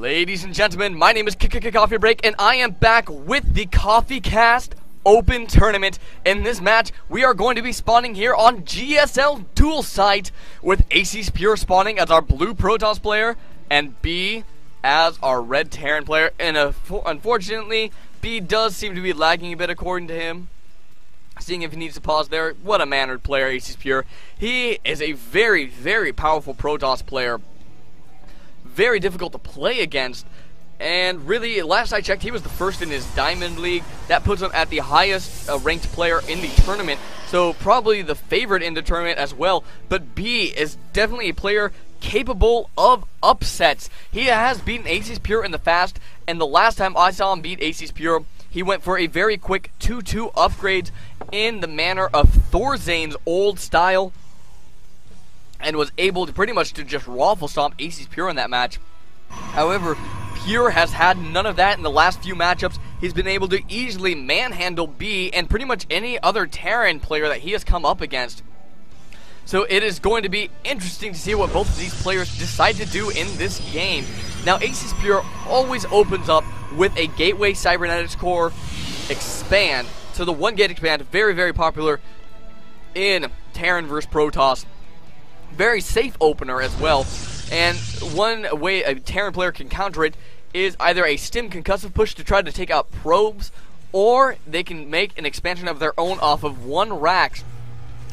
Ladies and gentlemen, my name is Coffee Break, and I am back with the CoffeeCast Open Tournament. In this match, we are going to be spawning here on GSL Dual Site with aciesPure spawning as our blue Protoss player and B as our red Terran player. And unfortunately, B does seem to be lagging a bit according to him. Seeing if he needs to pause there. What a mannered player, aciesPure. He is a very, very powerful Protoss player. Very difficult to play against, and really, last I checked, he was the first in his Diamond League. That puts him at the highest ranked player in the tournament, so probably the favorite in the tournament as well. But B is definitely a player capable of upsets. He has beaten aciesPure in the past, and the last time I saw him beat aciesPure, he went for a very quick 2-2 upgrade in the manner of Thorzane's old style, and was able to pretty much to just raffle stomp aciesPure in that match. However, Pure has had none of that in the last few matchups. He's been able to easily manhandle B and pretty much any other Terran player that he has come up against. So it is going to be interesting to see what both of these players decide to do in this game. Now, aciesPure always opens up with a Gateway Cybernetics Core expand. So the 1 gate expand, very, very popular in Terran vs. Protoss. Very safe opener as well, and one way a Terran player can counter it is either a stim concussive push to try to take out probes, or they can make an expansion of their own off of 1 rack.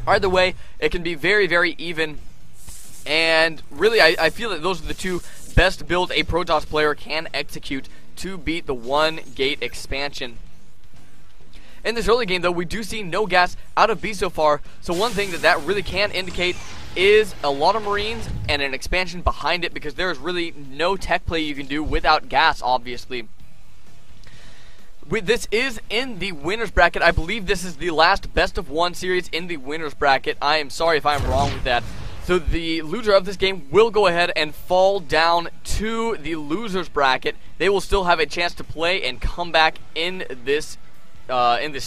Either way, it can be very, very even, and really I feel that those are the two best builds a Protoss player can execute to beat the 1 gate expansion. In this early game, though, we do see no gas out of B so far, so one thing that really can indicate is a lot of Marines and an expansion behind it, because there is really no tech play you can do without gas, obviously. This is in the winner's bracket. I believe this is the last best of 1 series in the winner's bracket. I am sorry if I'm wrong with that. So the loser of this game will go ahead and fall down to the loser's bracket. They will still have a chance to play and come back in this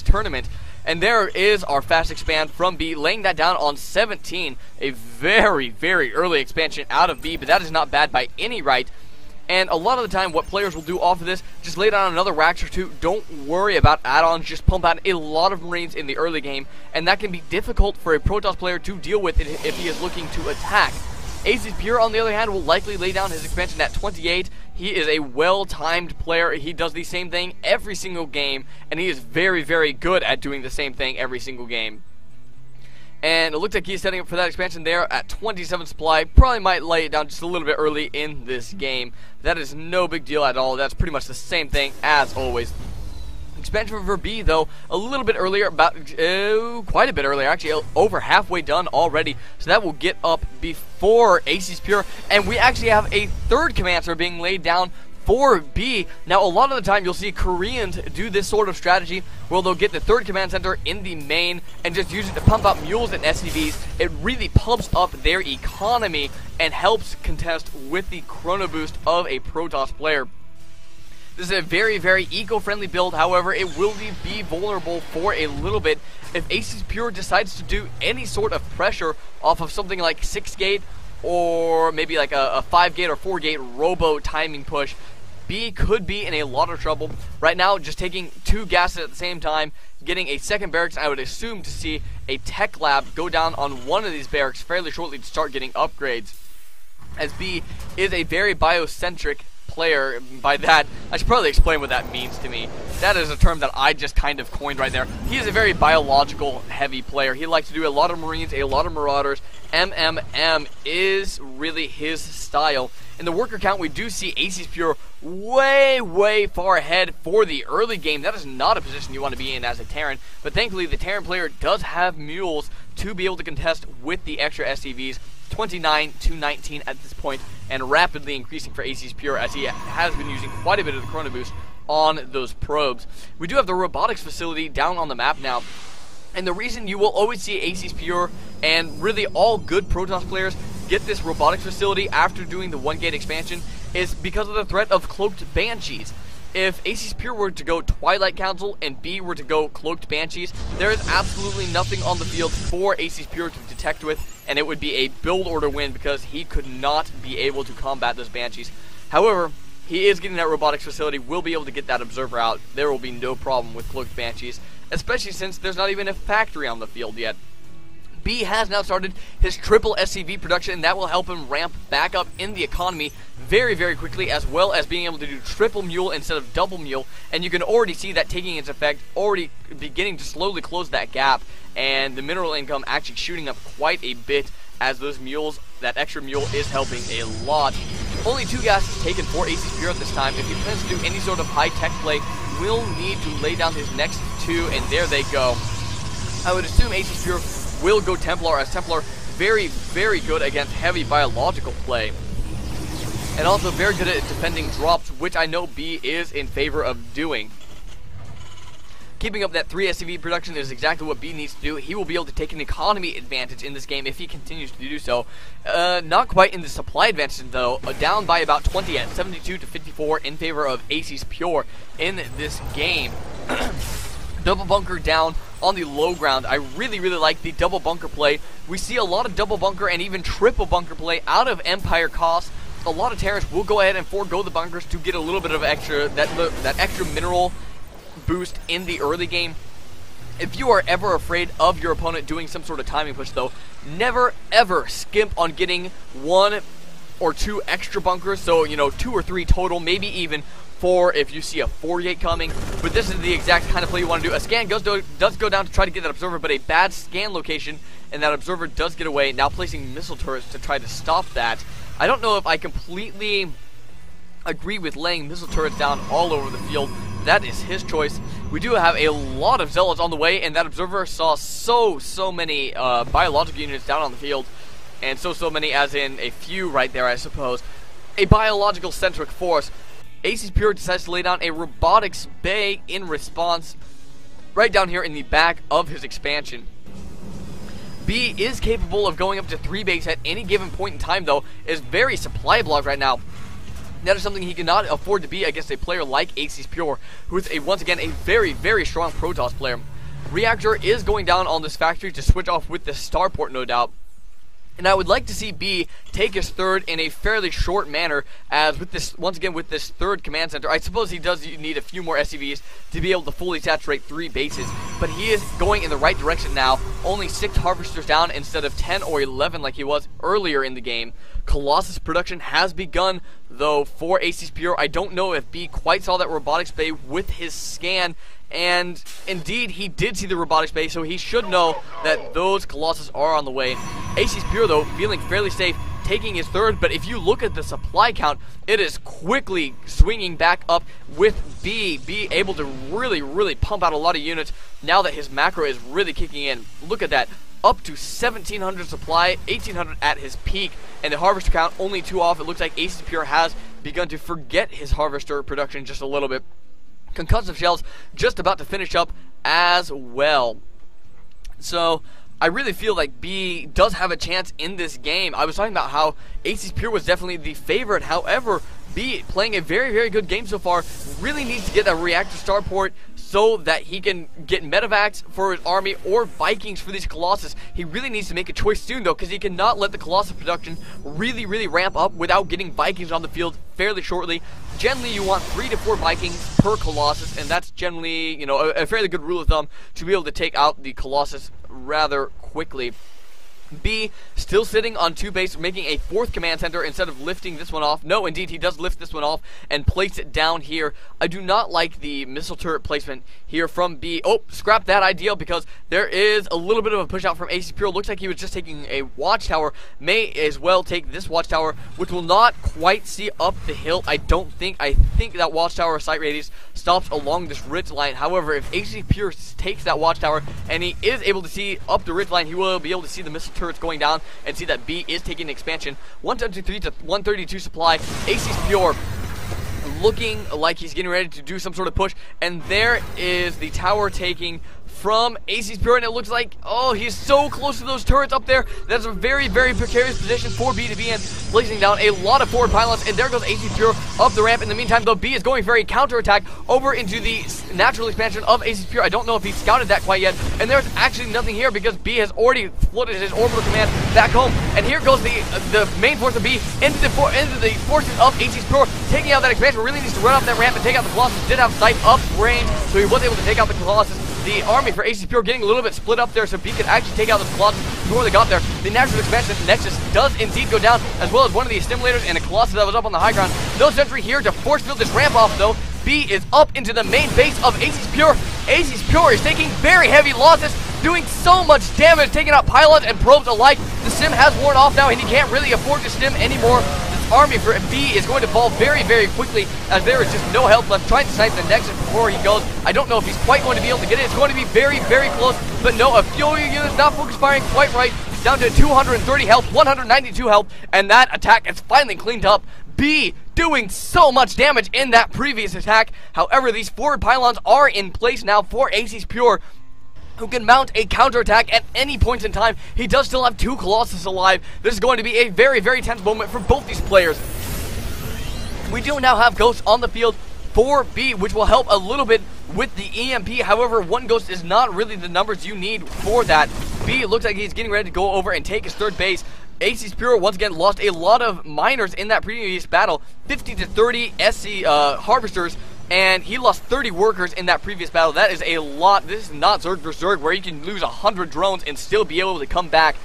tournament. And there is our fast expand from B, laying that down on 17. A very, very early expansion out of B, but that is not bad by any right. And a lot of the time, what players will do off of this, just lay down another racks or 2. Don't worry about add-ons, just pump out a lot of Marines in the early game. And that can be difficult for a Protoss player to deal with if he is looking to attack. aciesPure, on the other hand, will likely lay down his expansion at 28. He is a well-timed player. He does the same thing every single game, and he is very, very good at doing the same thing every single game. And it looks like he's setting up for that expansion there at 27 supply. Probably might lay it down just a little bit early in this game. That is no big deal at all. That's pretty much the same thing as always. Expansion for B, though, a little bit earlier, about quite a bit earlier, actually, over halfway done already. So that will get up before aciesPure, and we actually have a 3rd command center being laid down for B. Now, a lot of the time, you'll see Koreans do this sort of strategy where they'll get the 3rd command center in the main and just use it to pump out mules and SCVs. It really pumps up their economy and helps contest with the chrono boost of a Protoss player. This is a very, very eco-friendly build. However, it will be vulnerable for a little bit if aciesPure decides to do any sort of pressure off of something like 6 gate or maybe like a 5 gate or 4 gate robo timing push. B could be in a lot of trouble. Right now, just taking 2 gases at the same time, getting a 2nd barracks, I would assume to see a tech lab go down on one of these barracks fairly shortly to start getting upgrades, as B is a very biocentric player. By that, I should probably explain what that means to me. That is a term that I just kind of coined right there. He is a very biological heavy player. He likes to do a lot of Marines, a lot of Marauders. MMM is really his style. In the worker count, we do see aciesPure way, way far ahead for the early game. That is not a position you want to be in as a Terran, but thankfully the Terran player does have mules to be able to contest with the extra SCVs. 29 to 19 at this point, and rapidly increasing for aciesPure as he has been using quite a bit of the chrono boost on those probes. We do have the robotics facility down on the map now, and the reason you will always see aciesPure and really all good Protoss players get this robotics facility after doing the 1 gate expansion is because of the threat of cloaked banshees. If aciesPure were to go Twilight Council and B were to go Cloaked Banshees, there is absolutely nothing on the field for aciesPure to detect with, and it would be a build order win because he could not be able to combat those Banshees. However, he is getting that robotics facility, will be able to get that observer out. There will be no problem with cloaked banshees, especially since there's not even a factory on the field yet. B has now started his triple SCV production, and that will help him ramp back up in the economy very, very quickly, as well as being able to do triple mule instead of double mule. And you can already see that taking its effect, already beginning to slowly close that gap, and the mineral income actually shooting up quite a bit as those mules, that extra mule is helping a lot. Only 2 gases taken for aciesPure at this time. If he plans to do any sort of high-tech play, will need to lay down his next 2, and there they go. I would assume aciesPure will go Templar, as Templar very, very good against heavy biological play. And also very good at defending drops, which I know B is in favor of doing. Keeping up that 3 SCV production is exactly what B needs to do. He will be able to take an economy advantage in this game if he continues to do so. Not quite in the supply advantage though, down by about 20 at 72 to 54 in favor of aciesPure in this game. Double bunker down on the low ground. I really, really like the double bunker play. We see a lot of double bunker and even triple bunker play out of Empire cost. A lot of Terrans will go ahead and forego the bunkers to get a little bit of extra, that extra mineral boost in the early game. If you are ever afraid of your opponent doing some sort of timing push though, never ever skimp on getting 1 or 2 extra bunkers, so 2 or 3 total, maybe even 4 if you see a 4-gate coming. But this is the exact kind of play you want to do. A scan does go down to try to get that observer, but a bad scan location, and that observer does get away, now placing missile turrets to try to stop that. I don't know if I completely agree with laying missile turrets down all over the field. That is his choice. We do have a lot of zealots on the way, and that observer saw so many biological units down on the field, and so many as in a few right there, I suppose. A biological centric force. aciesPure decides to lay down a robotics bay in response right down here in the back of his expansion. B is capable of going up to 3 bays at any given point in time though, is very supply blocked right now. That is something he cannot afford to be against a player like aciesPure, who is once again a very, very strong Protoss player. Reactor is going down on this factory to switch off with the starport, no doubt. And I would like to see B take his 3rd in a fairly short manner, as with this, once again with this 3rd command center, I suppose he does need a few more SCVs to be able to fully saturate 3 bases, but he is going in the right direction now. Only 6 harvesters down instead of 10 or 11 like he was earlier in the game. Colossus production has begun though for aciesPure. I don't know if B quite saw that robotics bay with his scan, and indeed he did see the robotics bay, so he should know that those Colossus are on the way. aciesPure though feeling fairly safe, taking his 3rd, but if you look at the supply count, it is quickly swinging back up with B able to really pump out a lot of units now that his macro is really kicking in. Look at that, up to 1,700 supply, 1,800 at his peak, and the harvester count only 2 off. It looks like aciesPure has begun to forget his harvester production just a little bit. Concussive shells just about to finish up as well. So I really feel like B does have a chance in this game. I was talking about how aciesPure was definitely the favorite. However, B playing a very, very good game so far, really needs to get a reactor starport so that he can get medevacs for his army or Vikings for these Colossus. He really needs to make a choice soon though, because he cannot let the Colossus production really ramp up without getting Vikings on the field fairly shortly. Generally you want 3 to 4 Vikings per Colossus, and that's generally a fairly good rule of thumb to be able to take out the Colossus rather quickly. B still sitting on 2 bases, making a 4th command center instead of lifting this one off. No, indeed, he does lift this one off and place it down here. I do not like the missile turret placement here from B. Oh, scrap that idea, because there is a little bit of a push out from aciesPure. Looks like he was just taking a watchtower. May as well take this watchtower, which will not quite see up the hill, I don't think. I think that watchtower sight radius stops along this ridge line. However, if aciesPure takes that watchtower and he is able to see up the ridge line, he will be able to see the missile turrets going down and see that B is taking expansion. 123 to 132 supply. aciesPure looking like he's getting ready to do some sort of push, and there is the tower taking from aciesPure, and it looks like, oh, he's so close to those turrets up there. That's a very, very precarious position for B to be in, placing down a lot of forward pylons, and there goes aciesPure up the ramp. In the meantime, though, B is going for a counterattack over into the natural expansion of aciesPure. I don't know if he scouted that quite yet, and there's actually nothing here because B has already floated his orbital command back home, and here goes the main force of B into the forces of aciesPure, taking out that expansion. Really needs to run off that ramp and take out the Colossus. Did have sight up range, so he was able to take out the Colossus. The army for aciesPure getting a little bit split up there, so B could actually take out the Colossus before they got there. The natural expansion Nexus does indeed go down, as well as one of the stimulators and a Colossus that was up on the high ground. No sentry here to force field this ramp off, though. B is up into the main base of aciesPure. aciesPure is taking very heavy losses, doing so much damage, taking out pylons and probes alike. The sim has worn off now, and he can't really afford to stim anymore. This army for B is going to fall very, very quickly, as there is just no health left. Trying to snipe the Nexus before he goes. I don't know if he's quite going to be able to get it. It's going to be very, very close, but no, a few units not focus firing quite right. Down to 230 health, 192 health, and that attack is finally cleaned up. B doing so much damage in that previous attack. However, these forward pylons are in place now for aciesPure, who can mount a counterattack at any point in time. He does still have 2 Colossus alive. This is going to be a very, very tense moment for both these players. We do now have Ghosts on the field for B, which will help a little bit with the EMP. However, 1 Ghost is not really the numbers you need for that. B looks like he's getting ready to go over and take his 3rd base. aciesPure once again lost a lot of miners in that previous battle, 50 to 30 SC harvesters, and he lost 30 workers in that previous battle. That is a lot. This is not Zerg vs. Zerg, where you can lose 100 drones and still be able to come back.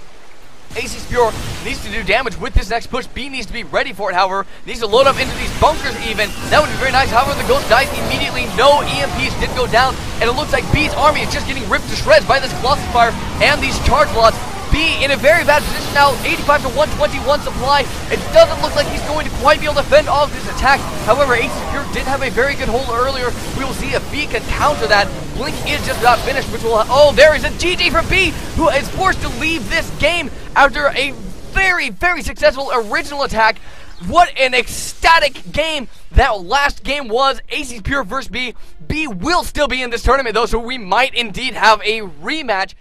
aciesPure needs to do damage with this next push. B needs to be ready for it, however. Needs to load up into these bunkers even. That would be very nice. However, the Ghost dies immediately. No EMPs did go down, and it looks like B's army is just getting ripped to shreds by this Colossus fire and these charge lots. B in a very bad position now, 85 to 121 supply. It doesn't look like he's going to quite be able to fend off this attack. However, aciesPure did have a very good hold earlier. We will see if B can counter that. Blink is just about finished, which will... Oh, there is a GG for B, who is forced to leave this game after a very, very successful original attack. What an ecstatic game that last game was. aciesPure versus B. B will still be in this tournament, though, so we might indeed have a rematch.